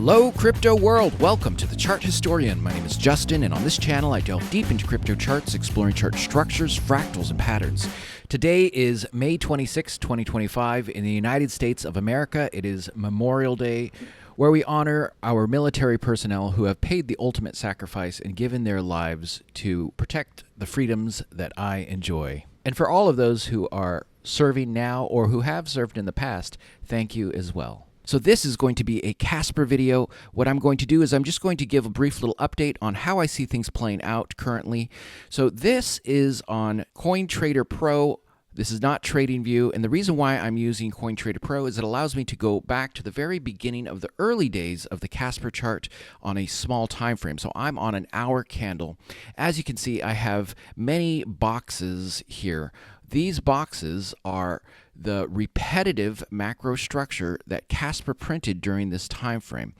Hello, crypto world. Welcome to the Chart Historian. My name is Justin, and on this channel, I delve deep into crypto charts, exploring chart structures, fractals, and patterns. Today is May 26, 2025. In the United States of America, it is Memorial Day, where we honor our military personnel who have paid the ultimate sacrifice and given their lives to protect the freedoms that I enjoy. And for all of those who are serving now or who have served in the past, thank you as well. So this is going to be a Casper video. What I'm going to do is I'm just going to give a brief little update on how I see things playing out currently. So this is on CoinTrader Pro. This is not TradingView, and the reason why I'm using CoinTrader Pro is it allows me to go back to the very beginning of the early days of the Casper chart on a small time frame. So I'm on an hour candle. As you can see, I have many boxes here. These boxes are the repetitive macro structure that Casper printed during this time frame.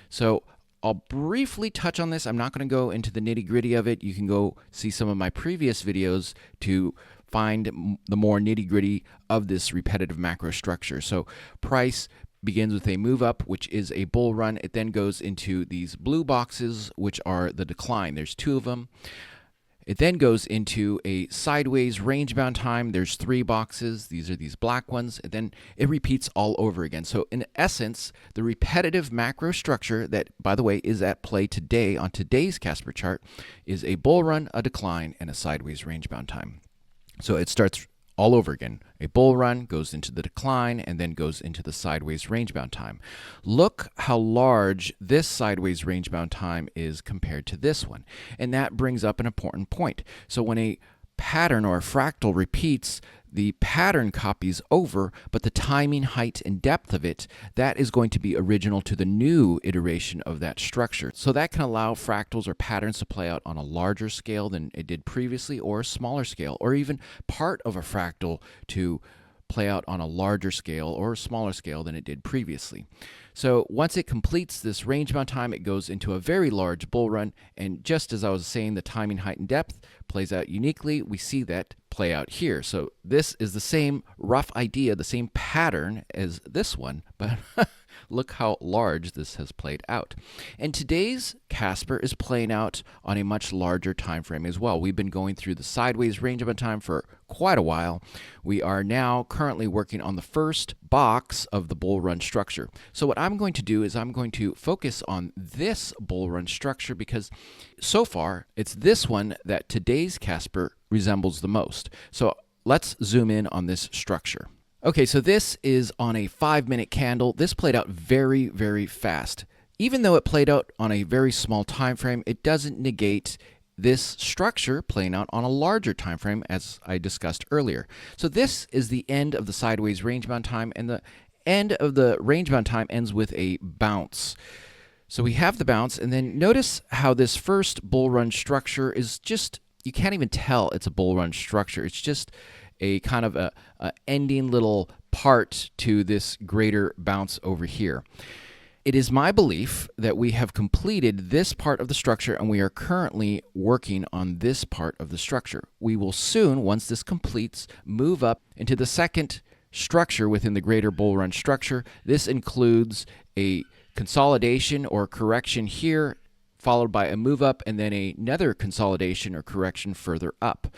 So I'll briefly touch on this. I'm not going to go into the nitty-gritty of it. You can go see some of my previous videos to find the more nitty-gritty of this repetitive macro structure. So price begins with a move up, which is a bull run. It then goes into these blue boxes, which are the decline. There's two of them. It then goes into a sideways range-bound time. There's three boxes. These are these black ones. And then it repeats all over again. So in essence, the repetitive macro structure that, by the way, is at play today on today's Casper chart is a bull run, a decline, and a sideways range-bound time. So it starts all over again. A bull run goes into the decline and then goes into the sideways range-bound time. Look how large this sideways range-bound time is compared to this one. And that brings up an important point. So when a pattern or a fractal repeats, the pattern copies over, but the timing, height, and depth of it, that is going to be original to the new iteration of that structure. So that can allow fractals or patterns to play out on a larger scale than it did previously, or a smaller scale, or even part of a fractal to play out on a larger scale or a smaller scale than it did previously. So once it completes this range-bound time, it goes into a very large bull run, and just as I was saying, the timing, height, and depth plays out uniquely. We see that play out here. So this is the same rough idea, the same pattern as this one, but look how large this has played out. And today's Casper is playing out on a much larger time frame as well. We've been going through the sideways range-bound time for quite a while. We are now currently working on the first box of the bull run structure. So what I'm going to do is I'm going to focus on this bull run structure because so far it's this one that today's Casper resembles the most. So let's zoom in on this structure. Okay, so this is on a 5-minute candle. This played out very, very fast. Even though it played out on a very small time frame, it doesn't negate this structure playing out on a larger time frame, as I discussed earlier. So this is the end of the sideways range-bound time, and the end of the range-bound time ends with a bounce. So we have the bounce, and then notice how this first bull run structure is just, you can't even tell it's a bull run structure. It's just a kind of a ending little part to this greater bounce over here. It is my belief that we have completed this part of the structure and we are currently working on this part of the structure. We will soon, once this completes, move up into the second structure within the greater bull run structure. This includes a consolidation or correction here, followed by a move up and then another consolidation or correction further up.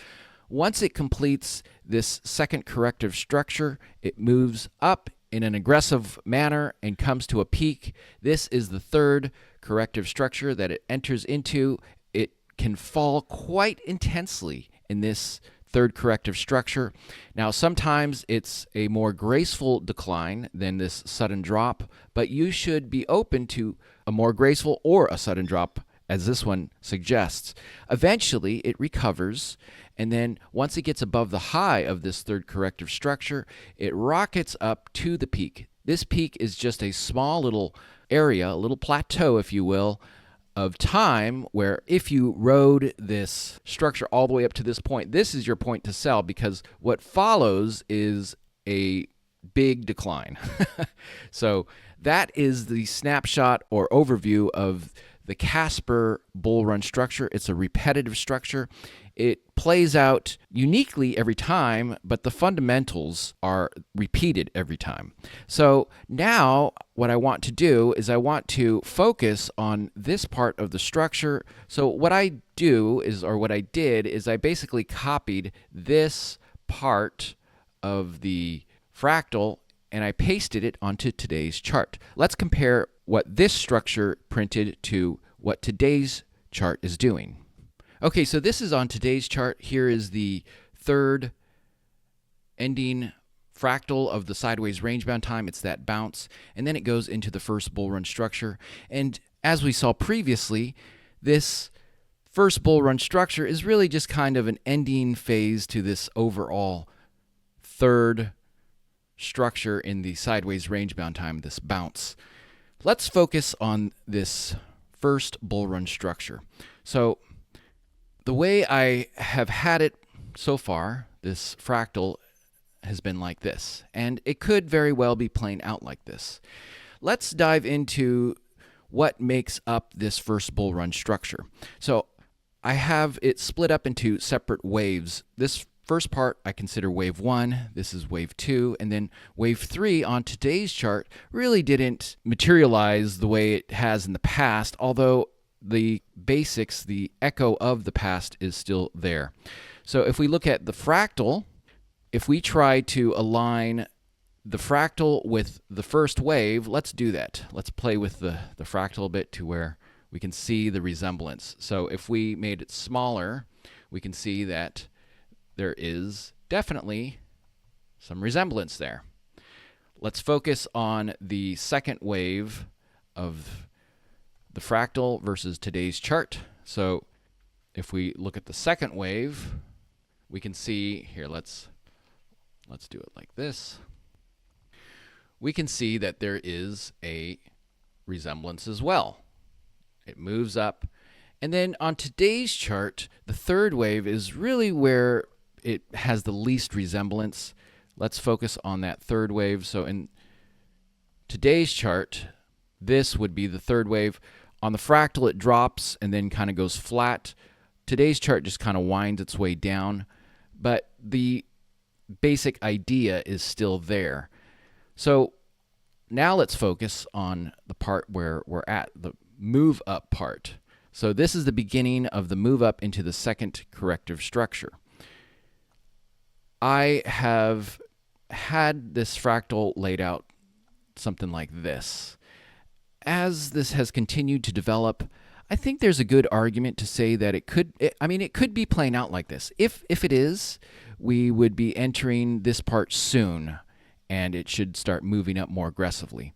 Once it completes this second corrective structure, it moves up in an aggressive manner and comes to a peak. This is the third corrective structure that it enters into. It can fall quite intensely in this third corrective structure. Now, sometimes it's a more graceful decline than this sudden drop, but you should be open to a more graceful or a sudden drop, as this one suggests. Eventually, it recovers, and then once it gets above the high of this third corrective structure, it rockets up to the peak. This peak is just a small little area, a little plateau, if you will, of time where if you rode this structure all the way up to this point, this is your point to sell, because what follows is a big decline. So that is the snapshot or overview of the Casper bull run structure. It's a repetitive structure. it plays out uniquely every time, but the fundamentals are repeated every time. So now what I want to do is I want to focus on this part of the structure. So what I do is, or what I did is I basically copied this part of the fractal and I pasted it onto today's chart. Let's compare what this structure printed to what today's chart is doing. Okay, so this is on today's chart. Here is the third ending fractal of the sideways range-bound time. It's that bounce, and then it goes into the first bull run structure. And as we saw previously, this first bull run structure is really just kind of an ending phase to this overall third structure in the sideways range-bound time, this bounce. Let's focus on this first bull run structure. So the way I have had it so far, this fractal has been like this, and it could very well be playing out like this. Let's dive into what makes up this first bull run structure. So I have it split up into separate waves. This first part I consider wave 1, this is wave 2, and then wave 3 on today's chart really didn't materialize the way it has in the past, although the basics, the echo of the past is still there. So if we look at the fractal, if we try to align the fractal with the first wave, let's do that. Let's play with the fractal a bit to where we can see the resemblance. So if we made it smaller, we can see that there is definitely some resemblance there. Let's focus on the second wave of the fractal versus today's chart. So if we look at the second wave, we can see here, let's do it like this. We can see that there is a resemblance as well. It moves up. And then on today's chart, the third wave is really where it has the least resemblance. Let's focus on that third wave. So in today's chart, this would be the third wave. On the fractal, it drops and then kind of goes flat. Today's chart just kind of winds its way down, but the basic idea is still there. So now let's focus on the part where we're at, the move up part. So this is the beginning of the move up into the second corrective structure. I have had this fractal laid out something like this. As this has continued to develop, I think there's a good argument to say that it could be playing out like this. If it is, we would be entering this part soon, and it should start moving up more aggressively.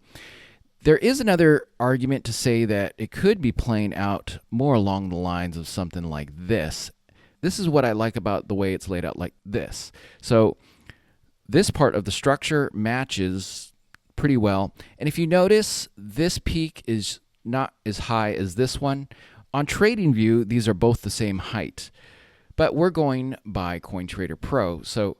There is another argument to say that it could be playing out more along the lines of something like this. This is what I like about the way it's laid out like this. So this part of the structure matches pretty well. And if you notice, this peak is not as high as this one. On TradingView, these are both the same height, but we're going by CoinTrader Pro. So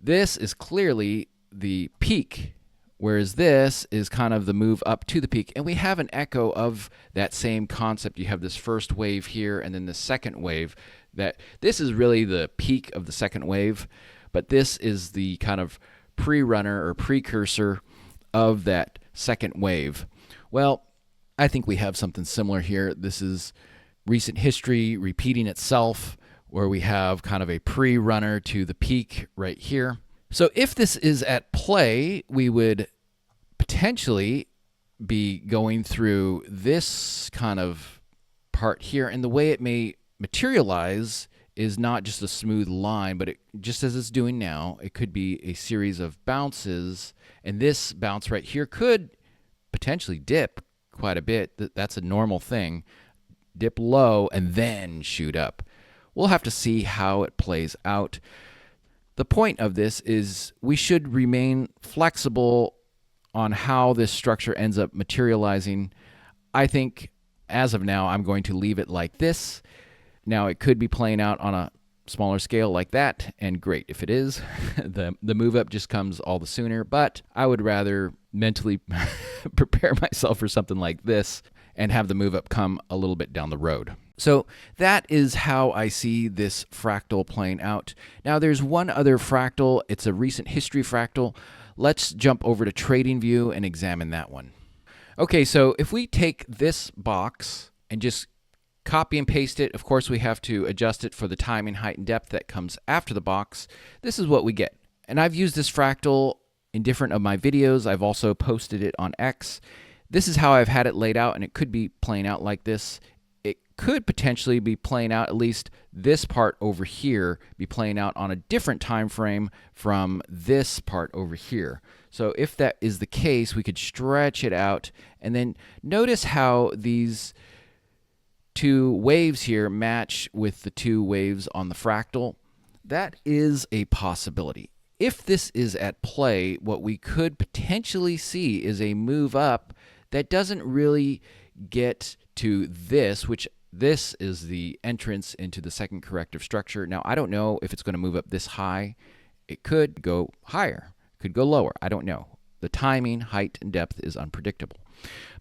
this is clearly the peak, whereas this is kind of the move up to the peak. And we have an echo of that same concept. You have this first wave here and then the second wave. That this is really the peak of the second wave, but this is the kind of pre-runner or precursor of that second wave. Well, I think we have something similar here. This is recent history repeating itself, where we have kind of a pre-runner to the peak right here. So if this is at play, we would potentially be going through this kind of part here, and the way it may materialize is not just a smooth line, but just as it's doing now, it could be a series of bounces, and this bounce right here could potentially dip quite a bit. That's a normal thing. Dip low and then shoot up. We'll have to see how it plays out. The point of this is we should remain flexible on how this structure ends up materializing. I think as of now, I'm going to leave it like this. Now, it could be playing out on a smaller scale like that, and great if it is. The move up just comes all the sooner, but I would rather mentally prepare myself for something like this and have the move up come a little bit down the road. So that is how I see this fractal playing out. Now there's one other fractal. It's a recent history fractal. Let's jump over to TradingView and examine that one. Okay, so if we take this box and just copy and paste it, of course we have to adjust it for the timing, height, and depth that comes after the box. This is what we get. And I've used this fractal in different of my videos. I've also posted it on X. This is how I've had it laid out, and it could be playing out like this. It could potentially be playing out, at least this part over here, be playing out on a different time frame from this part over here. So if that is the case, we could stretch it out, and then notice how these two waves here match with the two waves on the fractal. That is a possibility. If this is at play, what we could potentially see is a move up that doesn't really get to this, which this is the entrance into the second corrective structure. Now, I don't know if it's going to move up this high. It could go higher, could go lower. I don't know. The timing, height, and depth is unpredictable.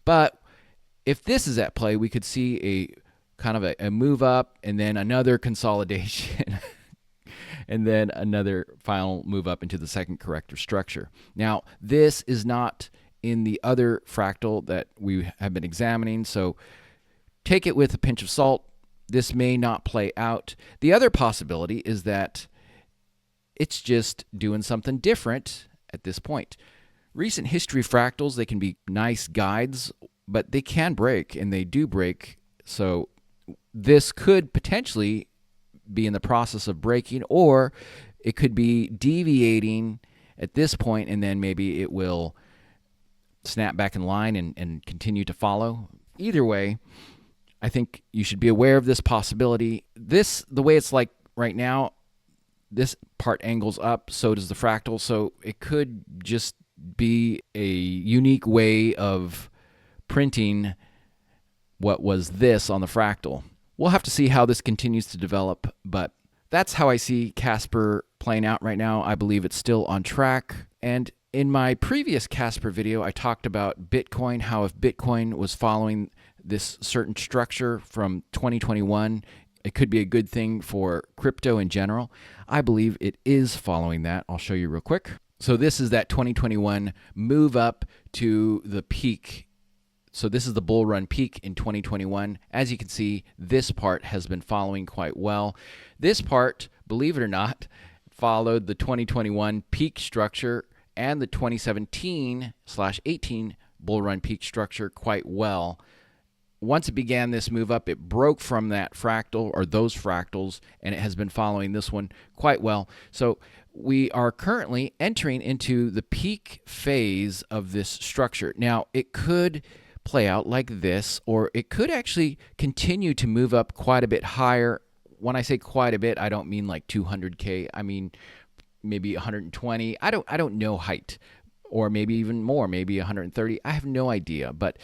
But if this is at play, we could see a kind of a move up and then another consolidation and then another final move up into the second corrective structure. Now, this is not in the other fractal that we have been examining, so take it with a pinch of salt. This may not play out. The other possibility is that it's just doing something different at this point. Recent history fractals, they can be nice guides, but they can break, and they do break. So this could potentially be in the process of breaking, or it could be deviating at this point, and then maybe it will snap back in line and continue to follow. Either way, I think you should be aware of this possibility. The way it's like right now, this part angles up, so does the fractal, so it could just be a unique way of printing what was this on the fractal. We'll have to see how this continues to develop, but that's how I see Casper playing out right now. I believe it's still on track. And in my previous Casper video, I talked about Bitcoin, how if Bitcoin was following this certain structure from 2021, it could be a good thing for crypto in general. I believe it is following that. I'll show you real quick. So this is that 2021 move up to the peak. So this is the bull run peak in 2021. As you can see, this part has been following quite well. This part, believe it or not, followed the 2021 peak structure and the 2017/18 bull run peak structure quite well. Once it began this move up, it broke from that fractal or those fractals, and it has been following this one quite well. So we are currently entering into the peak phase of this structure. Now, it could play out like this, or it could actually continue to move up quite a bit higher. When I say quite a bit, I don't mean like 200K. I mean maybe 120. I don't know height, or maybe even more, maybe 130. I have no idea, but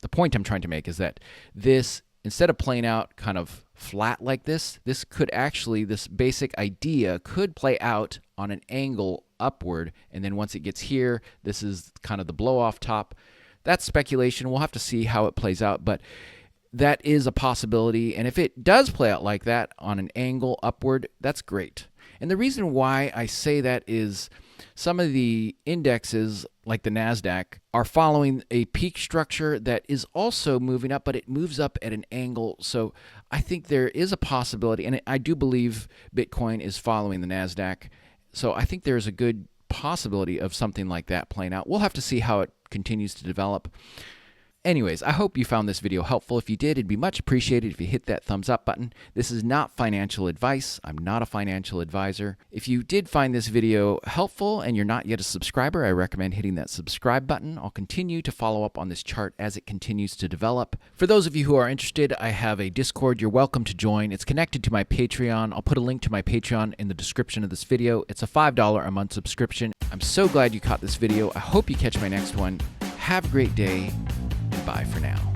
the point I'm trying to make is that this, instead of playing out kind of flat like this could actually, this basic idea could play out on an angle upward, and then once it gets here, this is kind of the blow off top. That's speculation. We'll have to see how it plays out, but that is a possibility, and if it does play out like that on an angle upward, that's great. And the reason why I say that is some of the indexes, like the NASDAQ, are following a peak structure that is also moving up, but it moves up at an angle. So I think there is a possibility, and I do believe Bitcoin is following the NASDAQ. So I think there's a good possibility of something like that playing out. We'll have to see how it continues to develop. Anyways, I hope you found this video helpful. If you did, it'd be much appreciated if you hit that thumbs up button. This is not financial advice. I'm not a financial advisor. If you did find this video helpful and you're not yet a subscriber, I recommend hitting that subscribe button. I'll continue to follow up on this chart as it continues to develop. For those of you who are interested, I have a Discord you're welcome to join. It's connected to my Patreon. I'll put a link to my Patreon in the description of this video. It's a $5 a month subscription. I'm so glad you caught this video. I hope you catch my next one. Have a great day. Bye for now.